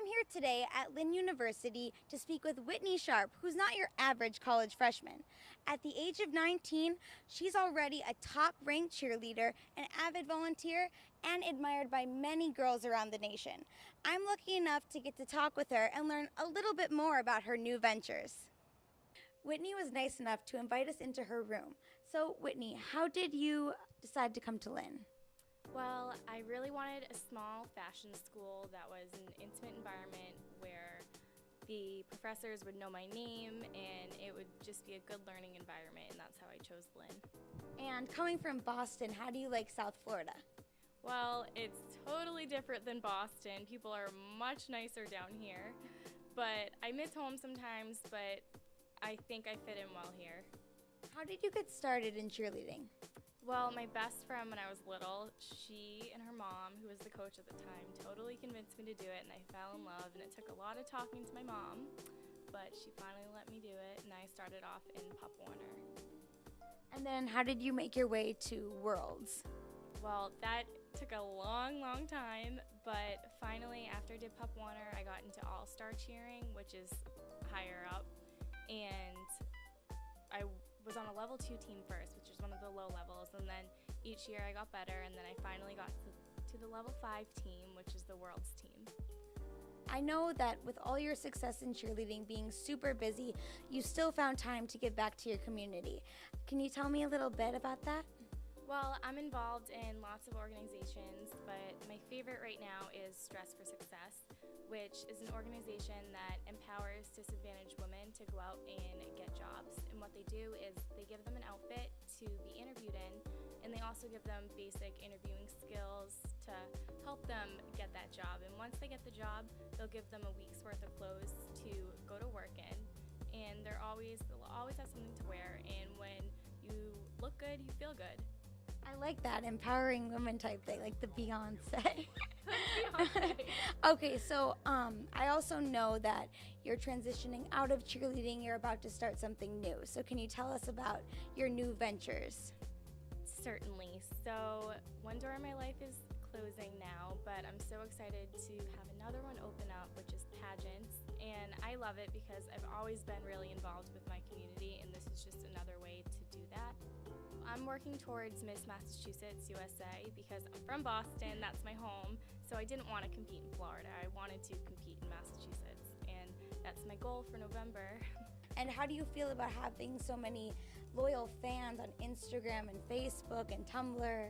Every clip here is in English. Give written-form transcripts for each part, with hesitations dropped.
here today at Lynn University to speak with Whitney Sharpe, who's not your average college freshman. At the age of 19, she's already a top-ranked cheerleader, an avid volunteer, and admired by many girls around the nation. I'm lucky enough to get to talk with her and learn a little bit more about her new ventures. Whitney was nice enough to invite us into her room. So, Whitney, how did you decide to come to Lynn? Well, I really wanted a small fashion school that was an intimate environment where the professors would know my name and it would just be a good learning environment, and that's how I chose Lynn. And coming from Boston, how do you like South Florida? Well, it's totally different than Boston. People are much nicer down here, but I miss home sometimes, but I think I fit in well here. How did you get started in cheerleading? Well, my best friend when I was little, she and her mom, who was the coach at the time, totally convinced me to do it, and I fell in love, and it took a lot of talking to my mom, but she finally let me do it, and I started off in Pop Warner. And then how did you make your way to Worlds? Well, that took a long, long time, but finally, after I did Pop Warner, I got into All-Star Cheering, which is higher up, and I was on a level 2 team first, which is one of the low levels, and then each year I got better, and then I finally got to the level 5 team, which is the World's team. I know that with all your success in cheerleading being super busy, you still found time to give back to your community. Can you tell me a little bit about that? Well, I'm involved in lots of organizations, but my favorite right now is Dress for Success, which is an organization that empowers disadvantaged women to go out and get jobs. And what they do is they give them an outfit to be interviewed in, and they also give them basic interviewing skills to help them get that job. And once they get the job, they'll give them a week's worth of clothes to go to work in. And they'll always have something to wear, and when you look good, you feel good. I like that empowering women type thing, like the Beyonce. Beyonce. Okay, so I also know that you're transitioning out of cheerleading. You're about to start something new. So can you tell us about your new ventures? Certainly. So one door in my life is closing now, but I'm so excited to have another one open up, which is pageants. And I love it because I've always been really involved with my community, and this is just another way to do that. I'm working towards Miss Massachusetts USA because I'm from Boston, that's my home, so I didn't want to compete in Florida. I wanted to compete in Massachusetts, and that's my goal for November. And how do you feel about having so many loyal fans on Instagram and Facebook and Tumblr?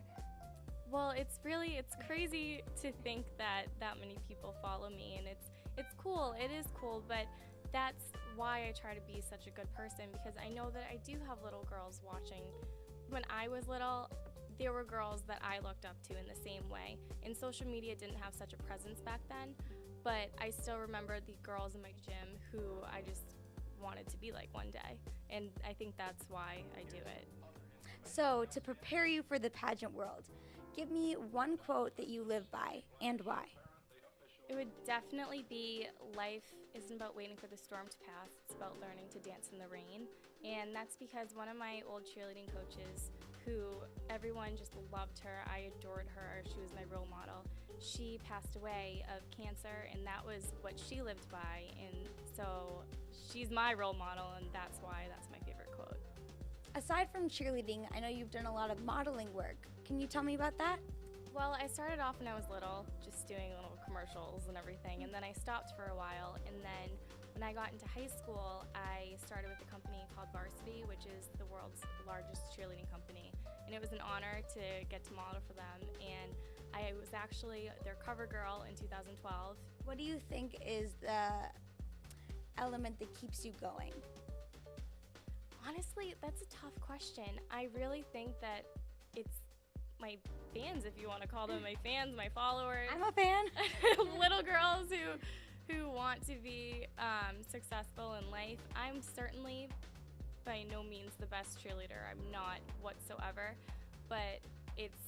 Well, it's crazy to think that many people follow me, and it's cool, it is cool, but that's why I try to be such a good person, because I know that I do have little girls watching. When I was little, there were girls that I looked up to in the same way, and social media didn't have such a presence back then, but I still remember the girls in my gym who I just wanted to be like one day, and I think that's why I do it. So to prepare you for the pageant world, give me one quote that you live by and why. It would definitely be, life isn't about waiting for the storm to pass, it's about learning to dance in the rain. And that's because one of my old cheerleading coaches, who everyone just loved her, I adored her, she was my role model, she passed away of cancer, and that was what she lived by, and so she's my role model, and that's why that's my favorite quote. Aside from cheerleading, I know you've done a lot of modeling work. Can you tell me about that? Well, I started off when I was little, just doing little commercials and everything, and then I stopped for a while, and then when I got into high school, I started with a company called Varsity, which is the world's largest cheerleading company, and it was an honor to get to model for them, and I was actually their cover girl in 2012. What do you think is the element that keeps you going? Honestly, that's a tough question. I really think that it's my fans, if you want to call them my fans, my followers. I'm a fan. Little girls who want to be successful in life. I'm certainly by no means the best cheerleader. I'm not whatsoever, but it's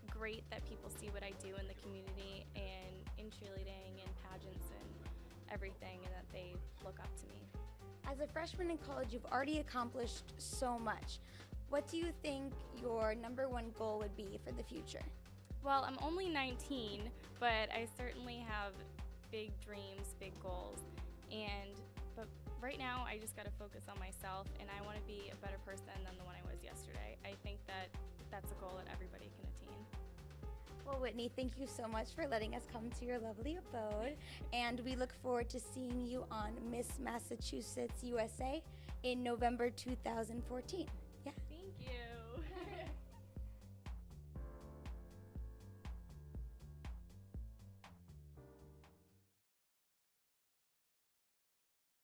great that people see what I do in the community and in cheerleading and pageants and everything, and that they look up to me. As a freshman in college, you've already accomplished so much. What do you think your #1 goal would be for the future? Well, I'm only 19, but I certainly have big dreams, big goals, but right now I just got to focus on myself, and I want to be a better person than the one I was yesterday. I think that that's a goal that everybody can attain. Well, Whitney, thank you so much for letting us come to your lovely abode, and we look forward to seeing you on Miss Massachusetts USA in November 2014.